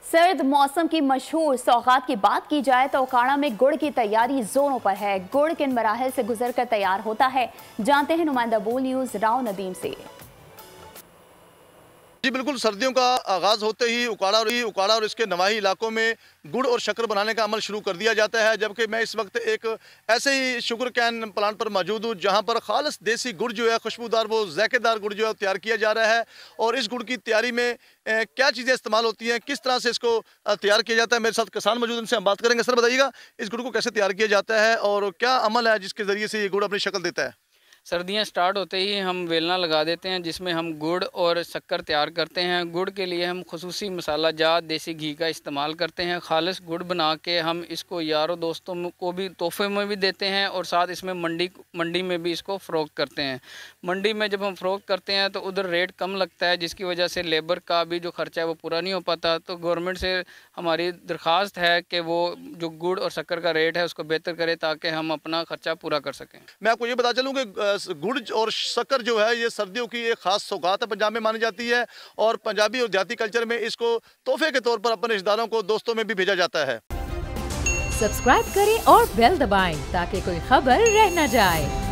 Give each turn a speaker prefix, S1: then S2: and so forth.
S1: सर्द मौसम की मशहूर सौगात की बात की जाए तो ओकाड़ा में गुड़ की तैयारी जोरों पर है। गुड़ किन मराहल से गुजरकर तैयार होता है, जानते हैं नुमाइंदा बोल न्यूज़ राव नदीम से।
S2: जी बिल्कुल, सर्दियों का आगाज़ होते ही उकाड़ा और इसके नवाही इलाकों में गुड़ और शक्कर बनाने का अमल शुरू कर दिया जाता है। जबकि मैं इस वक्त एक ऐसे ही शुगर कैन प्लांट पर मौजूद हूँ जहाँ पर खालिस देसी गुड़ जो है, खुशबूदार वो ज़ायकेदार गुड़ जो है तैयार किया जा रहा है। और इस गुड़ की तैयारी में क्या चीज़ें इस्तेमाल होती हैं, किस तरह से इसको तैयार किया जाता है, मेरे साथ किसान मौजूद, उनसे हम बात करेंगे। सर बताइएगा, इस गुड़ को कैसे तैयार किया जाता है और क्या अमल है जिसके ज़रिए से ये गुड़ अपनी शक्ल देता है?
S3: सर्दियाँ स्टार्ट होते ही हम वेलना लगा देते हैं जिसमें हम गुड़ और शक्कर तैयार करते हैं। गुड़ के लिए हम खुसूसी मसाला जात देसी घी का इस्तेमाल करते हैं। खालिस गुड़ बना के हम इसको यारों दोस्तों को भी तोहफे में भी देते हैं और साथ इसमें मंडी में भी इसको फ़रोख्त करते हैं। मंडी में जब हम फ़रोख्त करते हैं तो उधर रेट कम लगता है, जिसकी वजह से लेबर का भी जो ख़र्चा है वो पूरा नहीं हो पाता। तो गवर्नमेंट से हमारी दरख्वास्त है कि वो जो गुड़ और शक्कर का रेट है उसको बेहतर करे ताकि हम अपना ख़र्चा पूरा कर सकें।
S2: मैं आपको ये बता चलूँ कि गुड़ और शक्कर जो है ये सर्दियों की एक खास सौगात है, पंजाब में मानी जाती है। और पंजाबी और देहाती कल्चर में इसको तोहफे के तौर पर अपने रिश्तेदारों को, दोस्तों में भी भेजा जाता है।
S4: सब्सक्राइब करें और बेल दबाएं ताकि कोई खबर रह न जाए।